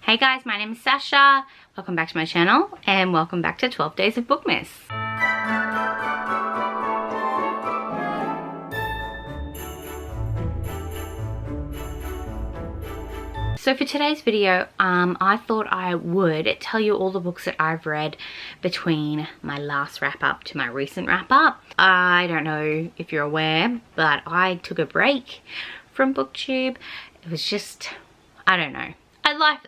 Hey guys, my name is Sasha. Welcome back to my channel and welcome back to 12 Days of Bookmas. So for today's video, I thought I would tell you all the books that I've read between my last wrap up to my recent wrap up. I don't know if you're aware, but I took a break from BookTube. It was just, I don't know.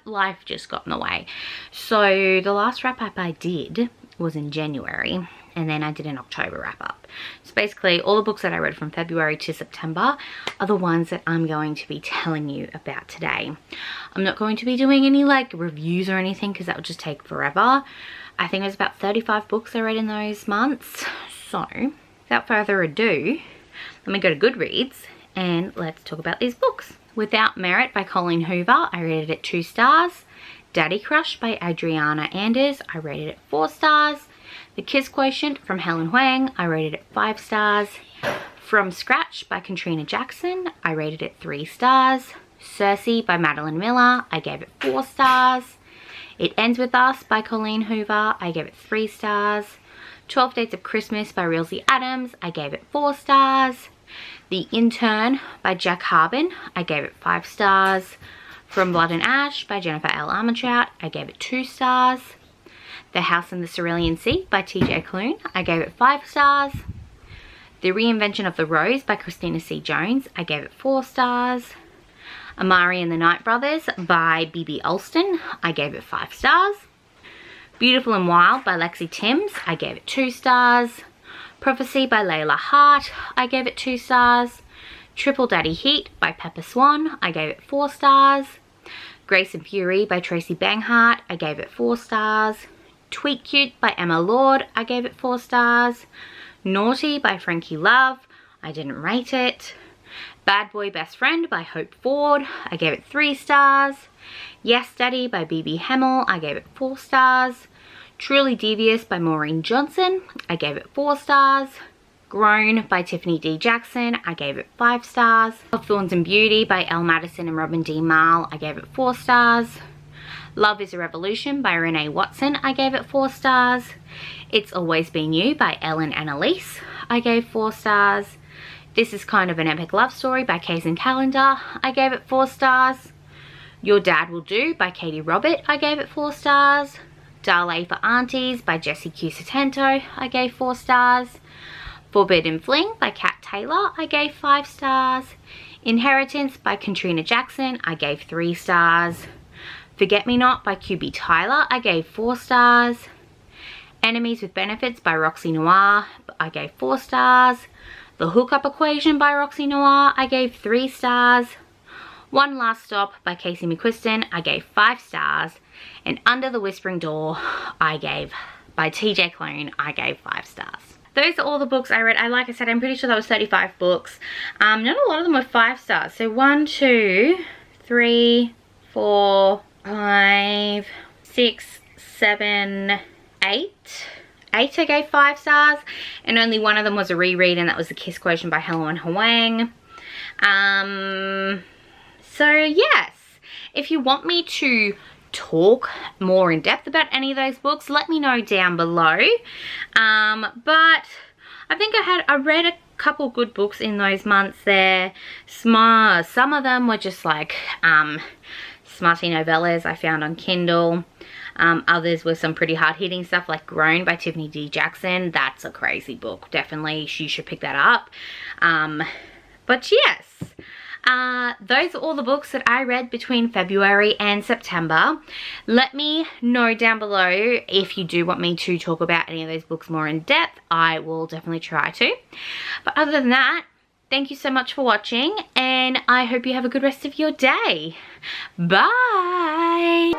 Life just got in the way. So the last wrap up I did was in January, and then I did an October wrap up. So basically all the books that I read from February to September are the ones that I'm going to be telling you about today. I'm not going to be doing any like reviews or anything because that would just take forever. I think it was about 35 books I read in those months. So without further ado, let me go to Goodreads and let's talk about these books. Without Merit by Colleen Hoover, I rated it 2 stars. Daddy Crush by Adriana Anders, I rated it 4 stars. The Kiss Quotient from Helen Huang, I rated it 5 stars. From Scratch by Katrina Jackson, I rated it 3 stars. Circe by Madeline Miller, I gave it 4 stars. It Ends With Us by Colleen Hoover, I gave it 3 stars. 12 Dates of Christmas by Realzy Adams, I gave it 4 stars. The Intern by Jack Harbin, I gave it 5 stars. From Blood and Ash by Jennifer L. Armentrout, I gave it 2 stars. The House in the Cerulean Sea by TJ Klune, I gave it 5 stars. The Reinvention of the Rose by Christina C. Jones, I gave it 4 stars. Amari and the Night Brothers by B.B. Alston, I gave it 5 stars. Beautiful and Wild by Lexi Timms, I gave it 2 stars. Prophecy by Layla Hart, I gave it 2 stars. Triple Daddy Heat by Pepper Swan, I gave it 4 stars. Grace and Fury by Tracy Banghart, I gave it 4 stars. Tweet Cute by Emma Lord, I gave it 4 stars. Naughty by Frankie Love, I didn't rate it. Bad Boy Best Friend by Hope Ford, I gave it 3 stars. Yes Daddy by B.B. Hemmel, I gave it 4 stars. Truly Devious by Maureen Johnson, I gave it 4 stars. Grown by Tiffany D. Jackson, I gave it 5 stars. Of Thorns and Beauty by Elle Madison and Robin D. Marl, I gave it 4 stars. Love is a Revolution by Renee Watson, I gave it 4 stars. It's Always Been You by Ellen Annalise, I gave 4 stars. This Is Kind of an Epic Love Story by Kaysen Calendar, I gave it 4 stars. Your Dad Will Do by Katie Robert, I gave it 4 stars. Dale for Aunties by Jessie Q. Satento, I gave 4 stars. Forbidden Fling by Kat Taylor, I gave 5 stars. Inheritance by Katrina Jackson, I gave 3 stars. Forget Me Not by QB Tyler, I gave 4 stars. Enemies with Benefits by Roxy Noir, I gave 4 stars. The Hookup Equation by Roxy Noir, I gave 3 stars. One Last Stop by Casey McQuiston, I gave 5 stars. And Under the Whispering Door, by TJ Klune, I gave 5 stars. Those are all the books I read. Like I said, I'm pretty sure that was 35 books. Not a lot of them were 5 stars. So 1, 2, 3, 4, 5, 6, 7, 8. 8 I gave 5 stars. And only one of them was a reread, and that was The Kiss Quotient by Helen Huang. So yes, if you want me to talk more in depth about any of those books, let me know down below. But I think I read a couple good books in those months there. Some of them were just like smarty novellas I found on Kindle. Others were some pretty hard-hitting stuff like Grown by Tiffany D. Jackson. That's a crazy book. Definitely you should pick that up. But yes, those are all the books that I read between February and September. Let me know down below if you do want me to talk about any of those books more in depth. I will definitely try to. But other than that, thank you so much for watching, and I hope you have a good rest of your day. Bye!